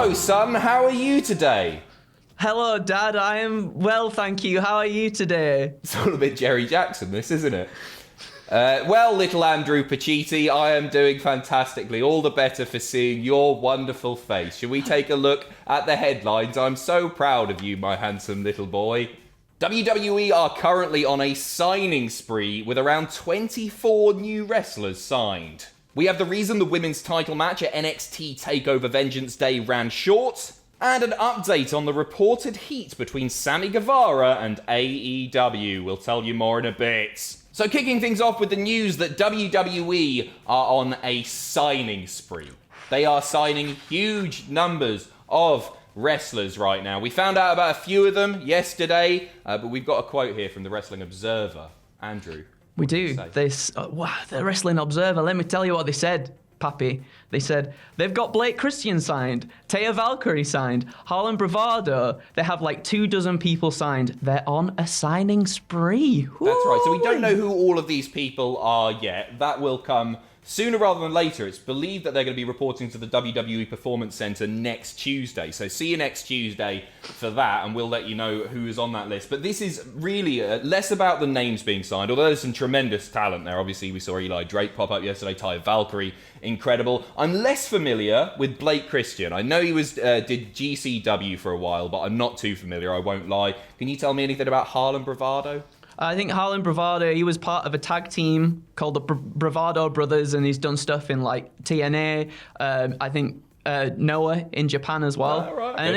Hello, son. How are you today? Hello, Dad. I am well, thank you. How are you today? It's all a bit Jerry Jackson, this, isn't it? Well, little Andrew Pacitti, I am doing fantastically. All the better for seeing your wonderful face. Shall we take a look at the headlines? I'm so proud of you, my handsome little boy. WWE are currently on a signing spree with around 24 new wrestlers signed. We have the reason the women's title match at NXT TakeOver Vengeance Day ran short, and an update on the reported heat between Sammy Guevara and AEW. We'll tell you more in a bit. So kicking things off with the news that WWE are on a signing spree. They are signing huge numbers of wrestlers right now. We found out about a few of them yesterday, but we've got a quote here from the Wrestling Observer. Andrew. We do. The Wrestling Observer, let me tell you what they said, Pappy. They said, they've got Blake Christian signed, Taya Valkyrie signed, Harlan Bravado. They have like 24 people signed. They're on a signing spree. Woo! That's right. So we don't know who all of these people are yet. That will come sooner rather than later. It's believed that they're going to be reporting to the WWE Performance Center next Tuesday. So see you next Tuesday for that, and we'll let you know who is on that list. But this is really less about the names being signed, although there's some tremendous talent there. Obviously, we saw Eli Drake pop up yesterday, Taya Valkyrie, incredible. I'm less familiar with Blake Christian. I know he did GCW for a while, but I'm not too familiar, I won't lie. Can you tell me anything about Harlan Bravado? I think Harlan Bravado, he was part of a tag team called the Bravado Brothers, and he's done stuff in like TNA. I think Noah in Japan as well. Right, okay. And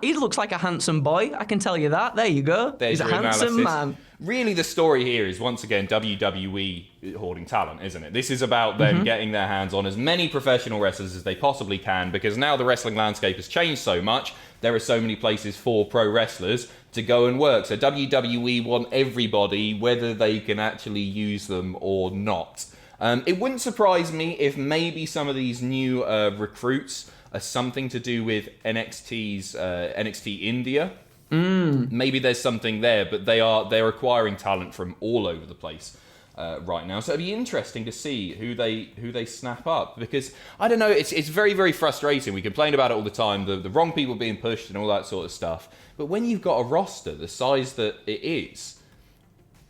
he looks like a handsome boy. I can tell you that. There you go. There's he's a handsome man. Really, the story here is, once again, WWE hoarding talent, isn't it? This is about them getting their hands on as many professional wrestlers as they possibly can, because now the wrestling landscape has changed so much. There are so many places for pro wrestlers to go and work. So WWE want everybody, whether they can actually use them or not. It wouldn't surprise me if maybe some of these new recruits are something to do with NXT India. Maybe there's something there, but they're acquiring talent from all over the place right now. So it'd be interesting to see who they snap up, because I don't know, it's very, very frustrating. We complain about it all the time, the wrong people being pushed and all that sort of stuff. But when you've got a roster the size that it is,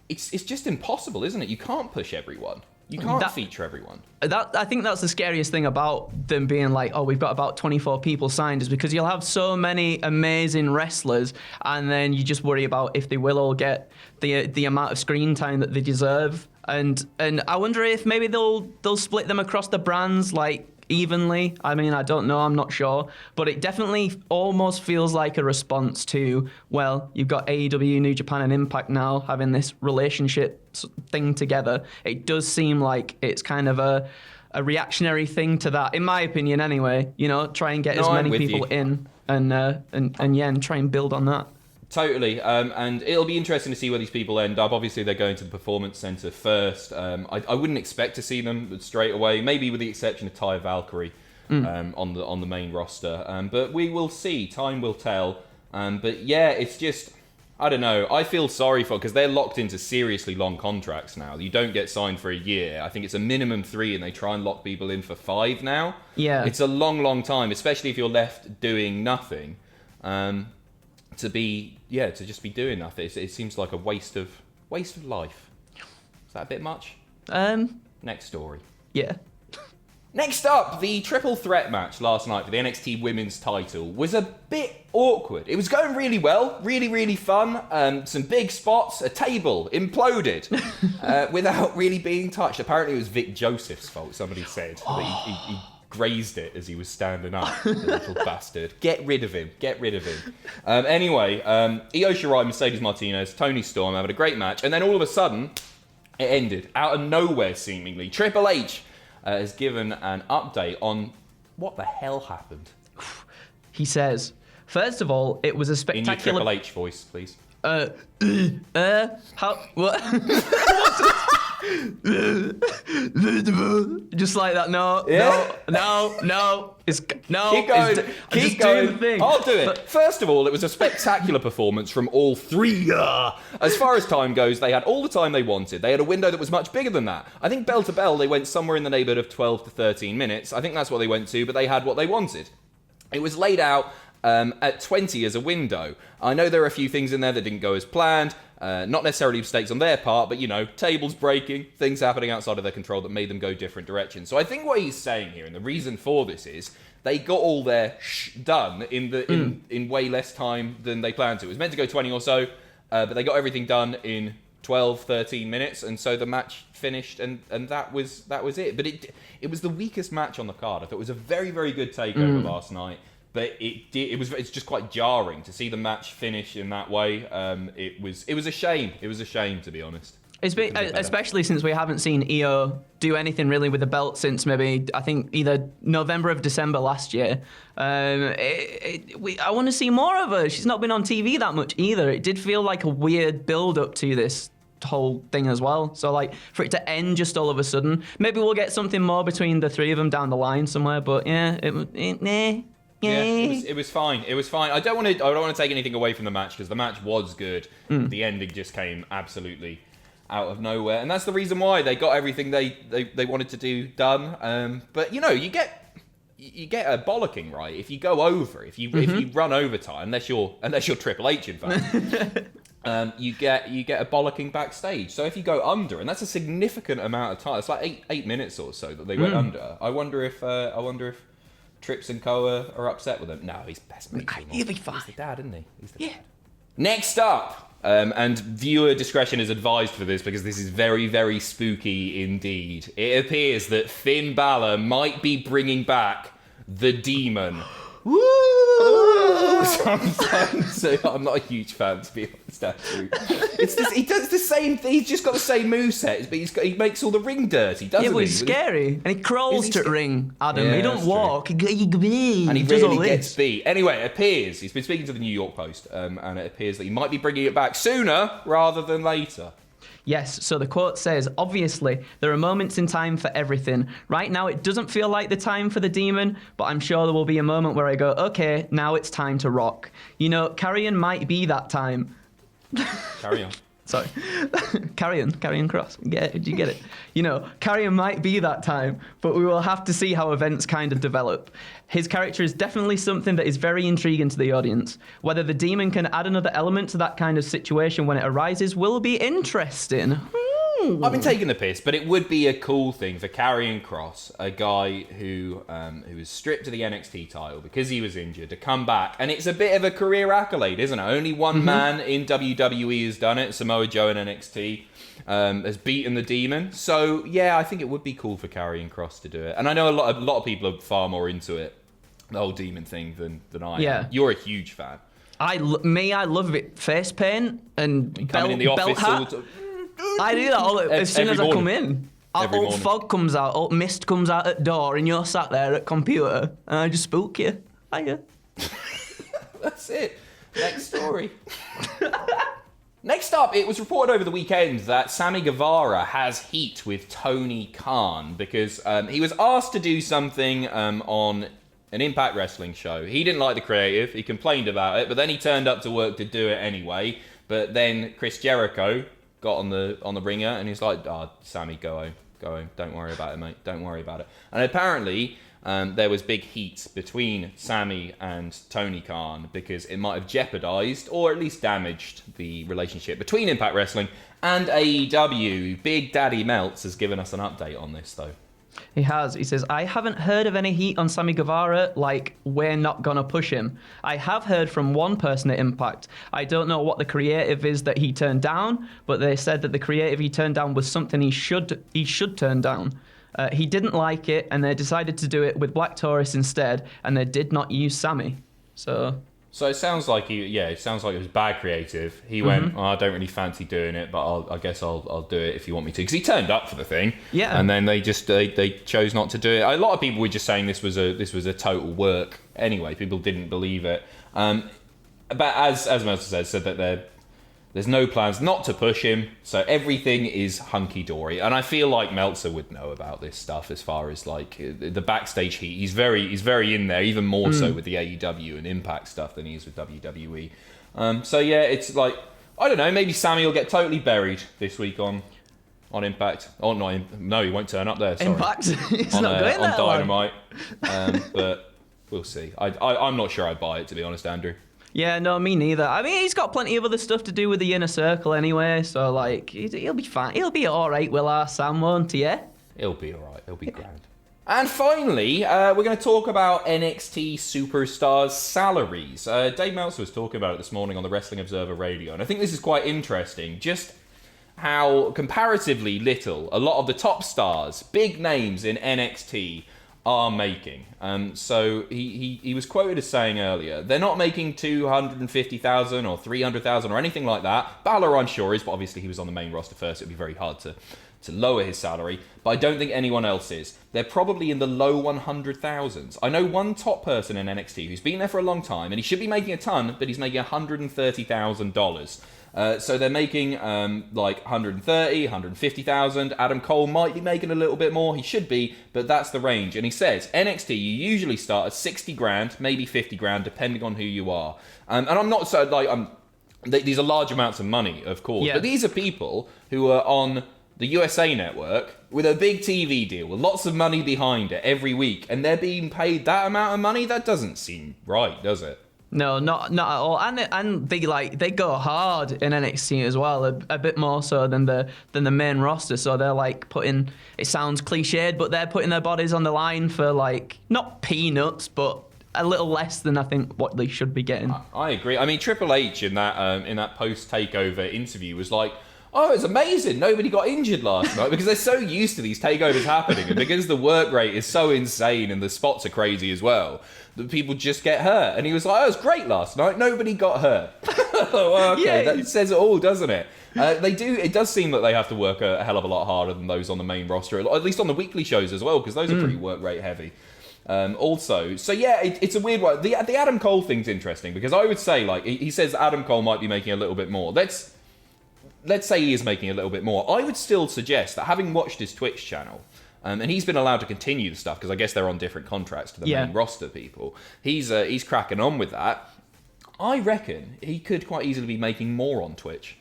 it's just impossible, isn't it? You can't push everyone. You can't feature everyone. I think that's the scariest thing about them being like, oh, we've got about 24 people signed, is because you'll have so many amazing wrestlers, and then you just worry about if they will all get the amount of screen time that they deserve. And I wonder if maybe they'll split them across the brands like evenly. I mean, I don't know, I'm not sure, but it definitely almost feels like a response to, well, you've got AEW, New Japan and Impact now having this relationship thing together. It does seem like it's kind of a reactionary thing to that, in my opinion anyway. You know, try and get as many people in and try and build on that. Totally, and it'll be interesting to see where these people end up. Obviously, they're going to the Performance Center first. I wouldn't expect to see them straight away, maybe with the exception of Taya Valkyrie on the main roster. But we will see. Time will tell. But yeah, it's just, I don't know. I feel sorry for, because they're locked into seriously long contracts now. You don't get signed for a year. I think it's a minimum 3, and they try and lock people in for 5 now. Yeah, it's a long, long time, especially if you're left doing nothing. To just be doing nothing, it seems like a waste of life. Is that a bit much? Next story. Yeah. Next up, the triple threat match last night for the NXT Women's title was a bit awkward. It was going really well, really, really fun. Some big spots. A table imploded without really being touched. Apparently, it was Vic Joseph's fault. Somebody said that he grazed it as he was standing up, the little bastard. Get rid of him. Anyway, Io Shirai, Mercedes Martinez, Toni Storm having a great match, and then all of a sudden, it ended. Out of nowhere, seemingly. Triple H has given an update on what the hell happened. He says, first of all, it was a spectacular... In your Triple H voice, please. What? Just like that. No. Keep going. I'll do it. First of all, it was a spectacular performance from all three. As far as time goes, they had all the time they wanted. They had a window that was much bigger than that. I think bell to bell, they went somewhere in the neighborhood of 12 to 13 minutes. I think that's what they went to, but they had what they wanted. It was laid out at 20 as a window. I know there are a few things in there that didn't go as planned. Not necessarily mistakes on their part, but, tables breaking, things happening outside of their control that made them go different directions. So I think what he's saying here, and the reason for this is, they got all their done in way less time than they planned to. It was meant to go 20 or so, but they got everything done in 12, 13 minutes, and so the match finished, and that was it. But it was the weakest match on the card. I thought it was a very, very good takeover last night, but it's just quite jarring to see the match finish in that way. It was a shame. It was a shame, to be honest. It's been, especially since we haven't seen Io do anything really with the belt since maybe, I think, either November or December last year. I want to see more of her. She's not been on TV that much either. It did feel like a weird build-up to this whole thing as well. So, for it to end just all of a sudden, maybe we'll get something more between the three of them down the line somewhere, but yeah, it was fine. It was fine. I don't want to take anything away from the match because the match was good. The ending just came absolutely out of nowhere, and that's the reason why they got everything they wanted to do done. But you get a bollocking, right? If you go over, if you run overtime, unless you're Triple H, in fact, you get a bollocking backstage. So if you go under, and that's a significant amount of time, it's like eight minutes or so that they went under. I wonder if Trips and Koa are upset with him. No, he's best mate. He'll be fine. He's the dad, isn't he? He's the dad. Next up. And viewer discretion is advised for this because this is very, very spooky indeed. It appears that Finn Balor might be bringing back the Demon. Woo! So I'm not a huge fan, to be honest, actually. He does the same thing. He's just got the same moveset, but he makes all the ring dirty, doesn't he? Yeah, but he's scary. And he crawls to ring, Adam. Yeah, he don't walk. And he really gets beat. Anyway, it appears, he's been speaking to the New York Post, and it appears that he might be bringing it back sooner rather than later. Yes, so the quote says, obviously, there are moments in time for everything. Right now, it doesn't feel like the time for the Demon, but I'm sure there will be a moment where I go, okay, now it's time to rock. Carrion might be that time. Carry on. Sorry. Carrion Cross. Did you get it? Carrion might be that time, but we will have to see how events kind of develop. His character is definitely something that is very intriguing to the audience. Whether the Demon can add another element to that kind of situation when it arises will be interesting. I've been taking the piss, but it would be a cool thing for Karrion Kross, a guy who was stripped of the NXT title because he was injured, to come back. And it's a bit of a career accolade, isn't it? Only one man in WWE has done it. Samoa Joe in NXT has beaten the Demon. So, yeah, I think it would be cool for Karrion Kross to do it. And I know a lot of people are far more into it, the whole Demon thing, than I am. You're a huge fan. I love it. Face paint and coming in the office all the time. I do that as soon as I come in. Alt fog comes out, alt mist comes out at door, and you're sat there at computer, and I just spook you. Hiya. That's it. Next story. Next up, it was reported over the weekend that Sammy Guevara has heat with Tony Khan because he was asked to do something on an Impact Wrestling show. He didn't like the creative. He complained about it, but then he turned up to work to do it anyway. But then Chris Jericho got on the ringer, and he's like, Sammy, go home. Don't worry about it, mate. Don't worry about it. And apparently, there was big heat between Sammy and Tony Khan because it might have jeopardized or at least damaged the relationship between Impact Wrestling and AEW. Big Daddy Meltz has given us an update on this, though. He has. He says, I haven't heard of any heat on Sammy Guevara, like, we're not going to push him. I have heard from one person at Impact. I don't know what the creative is that he turned down, but they said that the creative he turned down was something he should turn down. He didn't like it, and they decided to do it with Black Taurus instead, and they did not use Sammy. So it sounds like it was bad creative. He went, I don't really fancy doing it, but I guess I'll do it if you want me to. Because he turned up for the thing, and then they chose not to do it. A lot of people were just saying this was a total work. Anyway, people didn't believe it. But as Meltzer said that there's no plans not to push him, so everything is hunky-dory. And I feel like Meltzer would know about this stuff as far as like the backstage heat. He's very in there, even more so with the AEW and Impact stuff than he is with WWE. So yeah, it's like, I don't know, maybe Sammy will get totally buried this week on Impact. Oh no, he won't turn up there. Sorry. Impact? He's not going there. On Dynamite. But We'll see. I'm not sure I buy it, to be honest, Andrew. Yeah, no, me neither. I mean, he's got plenty of other stuff to do with the inner circle anyway, so, like, he'll be fine. He'll be all right, will our Sam, won't he, yeah? He'll be all right. He'll be grand. And finally, we're going to talk about NXT superstars' salaries. Dave Meltzer was talking about it this morning on the Wrestling Observer Radio, and I think this is quite interesting, just how comparatively little a lot of the top stars, big names in NXT, are making. So he was quoted as saying earlier, they're not making 250,000 or 300,000 or anything like that. Balor, I'm sure, is, but obviously he was on the main roster first. It would be very hard to lower his salary, but I don't think anyone else is. They're probably in the low 100,000s. I know one top person in NXT who's been there for a long time, and he should be making a ton, but he's making $130,000. So they're making like 130, 150,000. Adam Cole might be making a little bit more. He should be, but that's the range. And he says, NXT, you usually start at 60 grand, maybe 50 grand, depending on who you are. And I'm not so, like, these are large amounts of money, of course, but these are people who are on the USA Network with a big TV deal with lots of money behind it every week, and they're being paid that amount of money. That doesn't seem right, does it? No, not at all. And they go hard in NXT as well, a bit more so than the main roster. So they're like putting, it sounds cliched, but they're putting their bodies on the line for, like, not peanuts, but a little less than I think what they should be getting. I agree. I mean, Triple H in that post takeover interview was like, oh, it's amazing. Nobody got injured last night, because they're so used to these takeovers happening, and because the work rate is so insane and the spots are crazy as well, that people just get hurt. And he was like, oh, it was great last night. Nobody got hurt. Well, okay, that says it all, doesn't it? It does seem that they have to work a hell of a lot harder than those on the main roster, at least on the weekly shows as well, because those are pretty work rate heavy. It's a weird one. The Adam Cole thing's interesting, because I would say, like, he says Adam Cole might be making a little bit more. Let's say he is making a little bit more. I would still suggest that, having watched his Twitch channel, and he's been allowed to continue the stuff because I guess they're on different contracts to the main roster people. He's cracking on with that. I reckon he could quite easily be making more on Twitch.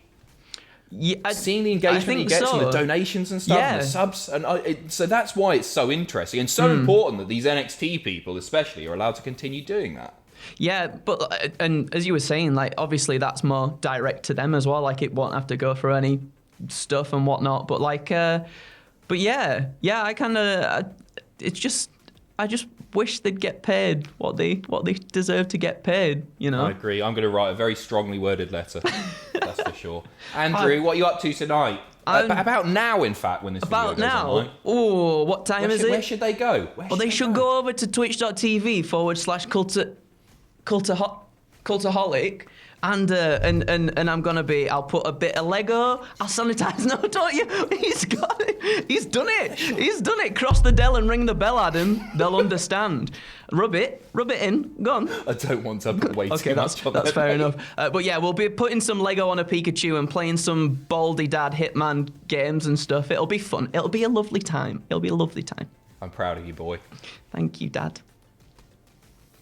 Yeah, seeing the engagement he gets and the donations and stuff, and the subs, and so that's why it's so interesting and so important that these NXT people, especially, are allowed to continue doing that. Yeah, but and as you were saying, like, obviously that's more direct to them as well. Like, it won't have to go through any stuff and whatnot. But like, but yeah, I kind of, I just wish they'd get paid what they deserve to get paid. You know. I agree. I'm going to write a very strongly worded letter. That's for sure. Andrew, what are you up to tonight? About now, in fact, when this video goes online. Oh, what time is it? Where should they go? They should go over to twitch.tv/Cultaholic, and I'm gonna be. I'll put a bit of Lego. I'll sanitize. No, don't you? He's got it. He's done it. He's done it. Cross the Dell and ring the bell, Adam. They'll understand. Rub it in. Go on. I don't want to wait. Okay, that's fair enough. But yeah, we'll be putting some Lego on a Pikachu and playing some Baldy Dad Hitman games and stuff. It'll be fun. It'll be a lovely time. I'm proud of you, boy. Thank you, Dad.